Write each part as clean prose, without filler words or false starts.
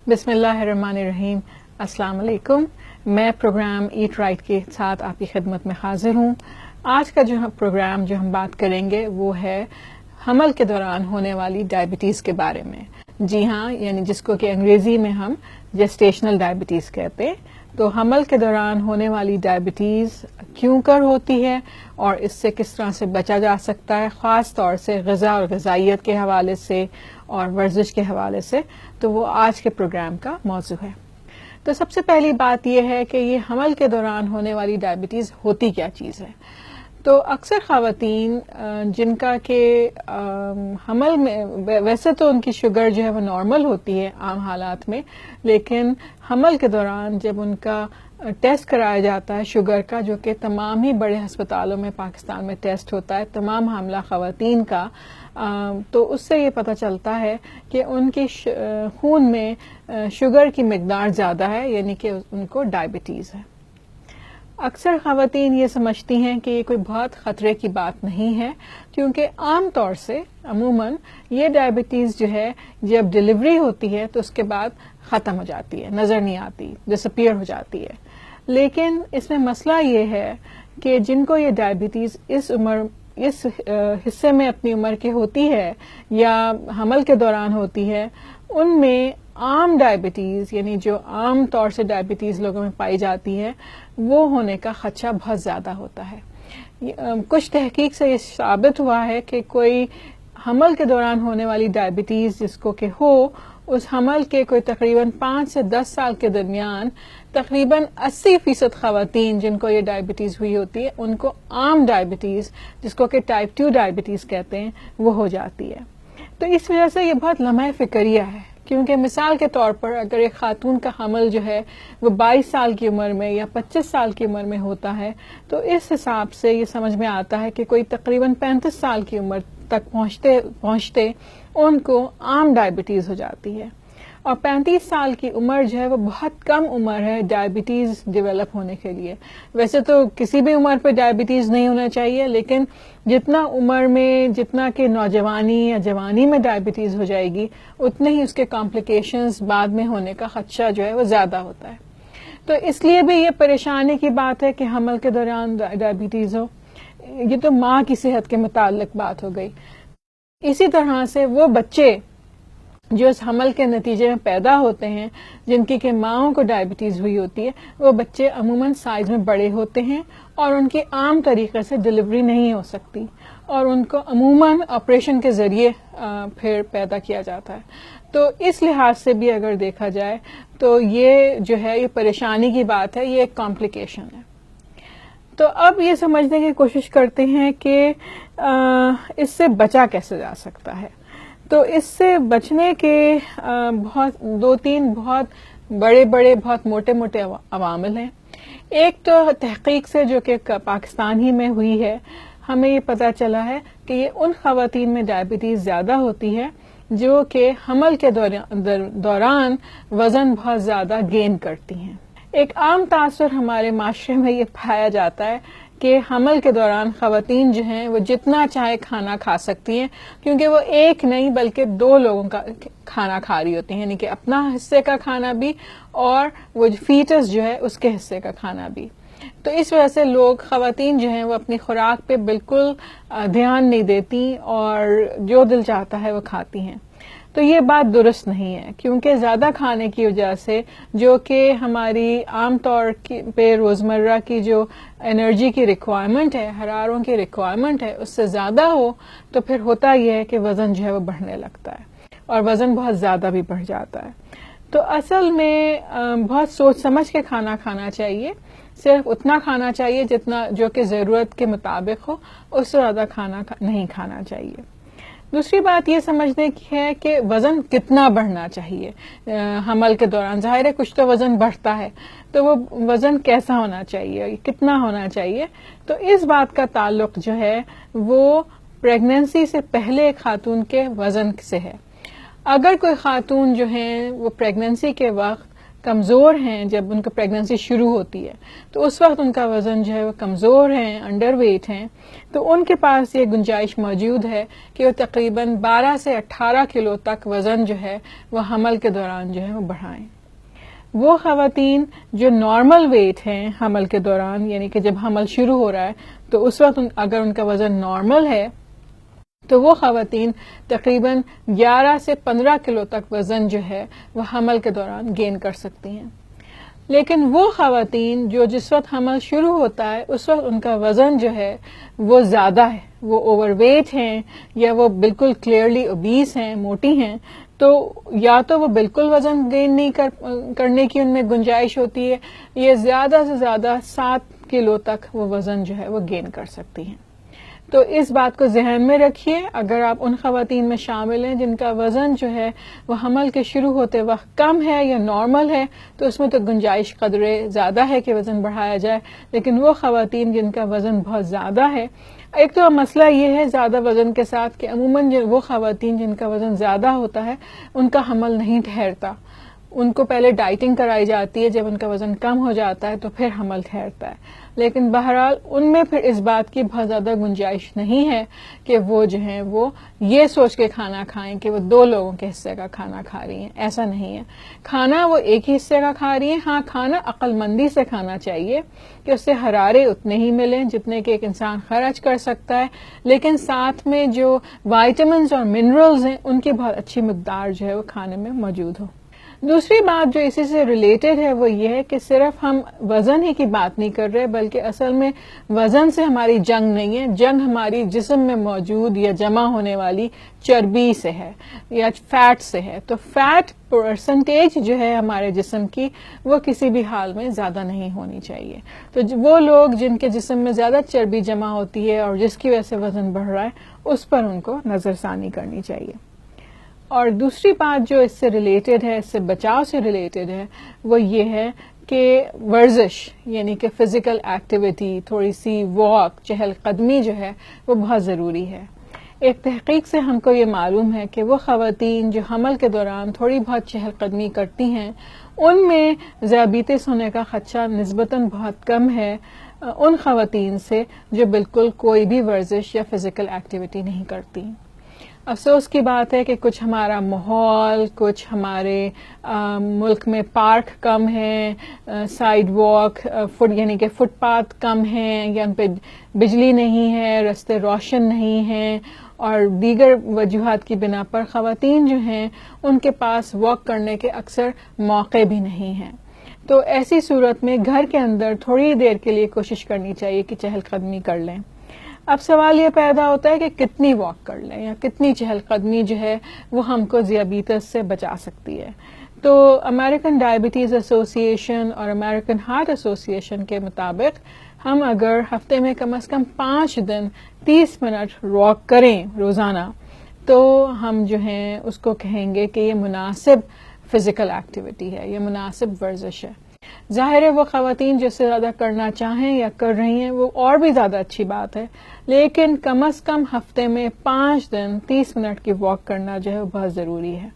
بسم اللہ الرحمن الرحیم. السلام علیکم. میں پروگرام ایٹ رائٹ کے ساتھ آپ کی خدمت میں حاضر ہوں. آج کا جو پروگرام جو ہم بات کریں گے وہ ہے حمل کے دوران ہونے والی ڈائبٹیز کے بارے میں. جی ہاں، یعنی جس کو کہ انگریزی میں ہم جسٹیشنل ڈائبٹیز کہتے ہیں. تو حمل کے دوران ہونے والی ڈائبٹیز کیوں کر ہوتی ہے اور اس سے کس طرح سے بچا جا سکتا ہے، خاص طور سے غذا اور غذائیت کے حوالے سے اور ورزش کے حوالے سے، تو وہ آج کے پروگرام کا موضوع ہے. تو سب سے پہلی بات یہ ہے کہ یہ حمل کے دوران ہونے والی ڈائبٹیز ہوتی کیا چیز ہے. تو اکثر خواتین جن کا کہ حمل میں ویسے تو ان کی شوگر جو ہے وہ نارمل ہوتی ہے عام حالات میں، لیکن حمل کے دوران جب ان کا ٹیسٹ کرایا جاتا ہے شوگر کا، جو کہ تمام ہی بڑے ہسپتالوں میں پاکستان میں ٹیسٹ ہوتا ہے تمام حاملہ خواتین کا، تو اس سے یہ پتہ چلتا ہے کہ ان کی خون میں شوگر کی مقدار زیادہ ہے، یعنی کہ ان کو ڈائبٹیز ہے. اکثر خواتین یہ سمجھتی ہیں کہ یہ کوئی بہت خطرے کی بات نہیں ہے، کیونکہ عام طور سے عموماً یہ ڈائبٹیز جو ہے جب ڈلیوری ہوتی ہے تو اس کے بعد ختم ہو جاتی ہے، نظر نہیں آتی، ڈسپیئر ہو جاتی ہے. لیکن اس میں مسئلہ یہ ہے کہ جن کو یہ ڈائبٹیز اس حصے میں اپنی عمر کی ہوتی ہے یا حمل کے دوران ہوتی ہے، ان میں عام ڈائبٹیز یعنی جو عام طور سے ڈائبٹیز لوگوں میں پائی جاتی ہے وہ ہونے کا خدشہ بہت زیادہ ہوتا ہے. کچھ تحقیق سے یہ ثابت ہوا ہے کہ کوئی حمل کے دوران ہونے والی ڈائبٹیز جس کو کہ ہو، اس حمل کے کوئی تقریباً 5 سے 10 سال کے درمیان تقریباً 80% خواتین جن کو یہ ڈائبٹیز ہوئی ہوتی ہے ان کو عام ڈائبٹیز جس کو کہ ٹائپ 2 ڈائبٹیز کہتے ہیں وہ ہو جاتی ہے. تو اس وجہ سے یہ بہت لمحہ فکریہ ہے، کیونکہ مثال کے طور پر اگر ایک خاتون کا حمل جو ہے وہ 22 سال کی عمر میں یا 25 سال کی عمر میں ہوتا ہے، تو اس حساب سے یہ سمجھ میں آتا ہے کہ کوئی تقریباً 35 سال کی عمر تک پہنچتے ان کو عام ڈائبٹیز ہو جاتی ہے. اور 35 سال کی عمر جو ہے وہ بہت کم عمر ہے ڈائبٹیز ڈیولپ ہونے کے لیے. ویسے تو کسی بھی عمر پہ ڈائبٹیز نہیں ہونا چاہیے، لیکن جتنا عمر میں جتنا کہ نوجوانی یا جوانی میں ڈائبٹیز ہو جائے گی اتنے ہی اس کے کمپلیکیشنز بعد میں ہونے کا خدشہ جو ہے وہ زیادہ ہوتا ہے. تو اس لیے بھی یہ پریشانی کی بات ہے کہ حمل کے دوران ڈائبٹیز ہو. یہ تو ماں کی صحت کے متعلق بات ہو گئی. اسی طرح سے وہ بچے جو اس حمل کے نتیجے میں پیدا ہوتے ہیں جن کی کہ ماؤں کو ڈائبٹیز ہوئی ہوتی ہے، وہ بچے عموماً سائز میں بڑے ہوتے ہیں اور ان کی عام طریقے سے ڈلیوری نہیں ہو سکتی اور ان کو عموماً آپریشن کے ذریعے پھر پیدا کیا جاتا ہے. تو اس لحاظ سے بھی اگر دیکھا جائے تو یہ جو ہے یہ پریشانی کی بات ہے، یہ ایک کمپلیکیشن ہے. تو اب یہ سمجھنے کی کوشش کرتے ہیں کہ اس سے بچا کیسے جا سکتا ہے. تو اس سے بچنے کے بہت 2-3 بہت بڑے بہت موٹے عوامل ہیں. ایک تو تحقیق سے جو کہ پاکستان ہی میں ہوئی ہے، ہمیں یہ پتہ چلا ہے کہ یہ ان خواتین میں ڈائبٹیز زیادہ ہوتی ہے جو کہ حمل کے دوران وزن بہت زیادہ گین کرتی ہیں. ایک عام تاثر ہمارے معاشرے میں یہ پایا جاتا ہے کہ حمل کے دوران خواتین جو ہیں وہ جتنا چاہے کھانا کھا سکتی ہیں، کیونکہ وہ ایک نہیں بلکہ 2 لوگوں کا کھانا کھا رہی ہوتی ہیں، یعنی کہ اپنا حصے کا کھانا بھی اور وہ فیٹس جو ہے اس کے حصے کا کھانا بھی. تو اس وجہ سے خواتین جو ہیں وہ اپنی خوراک پہ بالکل دھیان نہیں دیتی اور جو دل چاہتا ہے وہ کھاتی ہیں. تو یہ بات درست نہیں ہے، کیونکہ زیادہ کھانے کی وجہ سے جو کہ ہماری عام طور پہ روزمرہ کی جو انرجی کی ریکوائرمنٹ ہے، حراروں کی ریکوائرمنٹ ہے، اس سے زیادہ ہو تو پھر ہوتا یہ ہے کہ وزن جو ہے وہ بڑھنے لگتا ہے اور وزن بہت زیادہ بھی بڑھ جاتا ہے. تو اصل میں بہت سوچ سمجھ کے کھانا کھانا چاہیے. صرف اتنا کھانا چاہیے جتنا جو کہ ضرورت کے مطابق ہو، اس سے زیادہ کھانا نہیں کھانا چاہیے. دوسری بات یہ سمجھنے کی ہے کہ وزن کتنا بڑھنا چاہیے حمل کے دوران. ظاہر ہے کچھ تو وزن بڑھتا ہے، تو وہ وزن کیسا ہونا چاہیے، کتنا ہونا چاہیے. تو اس بات کا تعلق جو ہے وہ پریگننسی سے پہلے خاتون کے وزن سے ہے. اگر کوئی خاتون جو ہیں وہ پریگننسی کے وقت کمزور ہیں جب ان کا پریگننسی شروع ہوتی ہے، تو اس وقت ان کا وزن جو ہے وہ کمزور ہیں، انڈر ویٹ ہیں، تو ان کے پاس یہ گنجائش موجود ہے کہ وہ تقریباً 12 سے 18 کلو تک وزن جو ہے وہ حمل کے دوران جو ہے وہ بڑھائیں۔ وہ خواتین جو نارمل ویٹ ہیں حمل کے دوران، یعنی کہ جب حمل شروع ہو رہا ہے تو اس وقت اگر ان کا وزن نارمل ہے تو وہ خواتین تقریباً 11 سے 15 کلو تک وزن جو ہے وہ حمل کے دوران گین کر سکتی ہیں۔ لیکن وہ خواتین جو جس وقت حمل شروع ہوتا ہے اس وقت ان کا وزن جو ہے وہ زیادہ ہے، وہ اوور ویٹ ہیں یا وہ بالکل کلیئرلی اوبیس ہیں، موٹی ہیں، تو یا تو وہ بالکل وزن گین نہیں کرنے کی ان میں گنجائش ہوتی ہے، یا زیادہ سے زیادہ 7 کلو تک وہ وزن جو ہے وہ گین کر سکتی ہیں۔ تو اس بات کو ذہن میں رکھیے، اگر آپ ان خواتین میں شامل ہیں جن کا وزن جو ہے وہ حمل کے شروع ہوتے وقت کم ہے یا نارمل ہے، تو اس میں تو گنجائش قدرے زیادہ ہے کہ وزن بڑھایا جائے، لیکن وہ خواتین جن کا وزن بہت زیادہ ہے، ایک تو مسئلہ یہ ہے زیادہ وزن کے ساتھ کہ عموماً وہ خواتین جن کا وزن زیادہ ہوتا ہے ان کا حمل نہیں ٹھہرتا، ان کو پہلے ڈائٹنگ کرائی جاتی ہے، جب ان کا وزن کم ہو جاتا ہے تو پھر حمل ٹھہرتا ہے، لیکن بہرحال ان میں پھر اس بات کی بہت زیادہ گنجائش نہیں ہے کہ وہ جو ہیں وہ یہ سوچ کے کھانا کھائیں کہ وہ 2 لوگوں کے حصے کا کھانا کھا رہی ہیں، ایسا نہیں ہے۔ کھانا وہ ایک ہی حصے کا کھا رہی ہیں، ہاں کھانا عقل مندی سے کھانا چاہیے کہ اس سے حرارے اتنے ہی ملیں جتنے کہ ایک انسان خرچ کر سکتا ہے، لیکن ساتھ میں جو وائٹامنز اور منرلز ہیں ان کی بہت اچھی مقدار جو ہے وہ کھانے میں موجود ہو۔ دوسری بات جو اسی سے ریلیٹڈ ہے وہ یہ ہے کہ صرف ہم وزن ہی کی بات نہیں کر رہے، بلکہ اصل میں وزن سے ہماری جنگ نہیں ہے، جنگ ہماری جسم میں موجود یا جمع ہونے والی چربی سے ہے یا فیٹ سے ہے۔ تو فیٹ پرسنٹیج جو ہے ہمارے جسم کی وہ کسی بھی حال میں زیادہ نہیں ہونی چاہیے۔ تو وہ لوگ جن کے جسم میں زیادہ چربی جمع ہوتی ہے اور جس کی وجہ سے وزن بڑھ رہا ہے اس پر ان کو نظر ثانی کرنی چاہیے۔ اور دوسری بات جو اس سے ریلیٹڈ ہے، اس سے بچاؤ سے ریلیٹڈ ہے، وہ یہ ہے کہ ورزش یعنی کہ فزیکل ایکٹیویٹی، تھوڑی سی واک، چہل قدمی جو ہے وہ بہت ضروری ہے۔ ایک تحقیق سے ہم کو یہ معلوم ہے کہ وہ خواتین جو حمل کے دوران تھوڑی بہت چہل قدمی کرتی ہیں ان میں ذیابیطس ہونے کا خدشہ نسبتاً بہت کم ہے ان خواتین سے جو بالکل کوئی بھی ورزش یا فزیکل ایکٹیویٹی نہیں کرتی۔ افسوس کی بات ہے کہ کچھ ہمارا ماحول، کچھ ہمارے ملک میں پارک کم ہیں، سائیڈ واک یعنی کہ فٹ پاتھ کم ہیں، یا ان پہ بجلی نہیں ہے، راستے روشن نہیں ہیں، اور دیگر وجوہات کی بنا پر خواتین جو ہیں ان کے پاس واک کرنے کے اکثر موقع بھی نہیں ہیں۔ تو ایسی صورت میں گھر کے اندر تھوڑی دیر کے لیے کوشش کرنی چاہیے کہ چہل قدمی کر لیں۔ اب سوال یہ پیدا ہوتا ہے کہ کتنی واک کر لیں یا کتنی چہل قدمی جو ہے وہ ہم کو ذیابیطس سے بچا سکتی ہے۔ تو امریکن ڈائبٹیز ایسوسی ایشن اور امریکن ہارٹ ایسوسی ایشن کے مطابق ہم اگر ہفتے میں کم از کم 5 دن 30 منٹ واک کریں روزانہ تو ہم جو ہیں اس کو کہیں گے کہ یہ مناسب فزیکل ایکٹیویٹی ہے، یہ مناسب ورزش ہے۔ ظاہر ہے وہ خواتین جس سے زیادہ کرنا چاہیں یا کر رہی ہیں وہ اور بھی زیادہ اچھی بات ہے، لیکن کم از کم ہفتے میں 5 دن 30 منٹ کی واک کرنا جو ہے وہ بہت ضروری ہے۔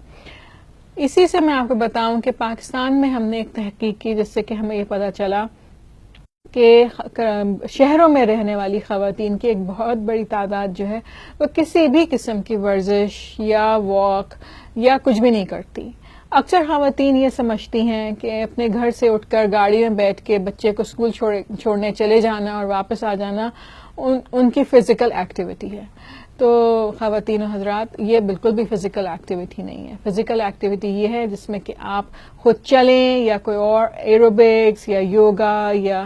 اسی سے میں آپ کو بتاؤں کہ پاکستان میں ہم نے ایک تحقیق کی جس سے کہ ہمیں یہ پتہ چلا کہ شہروں میں رہنے والی خواتین کی ایک بہت بڑی تعداد جو ہے وہ کسی بھی قسم کی ورزش یا واک یا کچھ بھی نہیں کرتی۔ اکثر خواتین یہ سمجھتی ہیں کہ اپنے گھر سے اٹھ کر گاڑی میں بیٹھ کے بچے کو اسکول چھوڑنے چلے جانا اور واپس آ جانا ان کی فزیکل ایکٹیویٹی ہے۔ تو خواتین و حضرات یہ بالکل بھی فزیکل ایکٹیویٹی نہیں ہے۔ فزیکل ایکٹیویٹی یہ ہے جس میں کہ آپ خود چلیں یا کوئی اور ایروبکس یا یوگا یا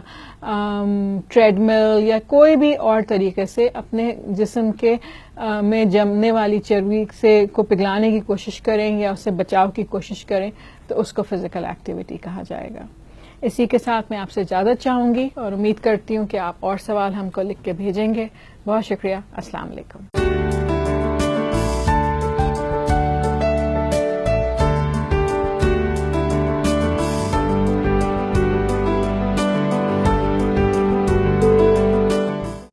ٹریڈ مل یا کوئی بھی اور طریقے سے اپنے جسم کے میں جمنے والی چربی سے کو پگھلانے کی کوشش کریں یا اس سے بچاؤ کی کوشش کریں تو اس کو فزیکل ایکٹیویٹی کہا جائے گا۔ اسی کے ساتھ میں آپ سے اجازت چاہوں گی اور امید کرتی ہوں کہ آپ اور سوال ہم کو لکھ کے بھیجیں گے۔ بہت شکریہ۔ السلام علیکم۔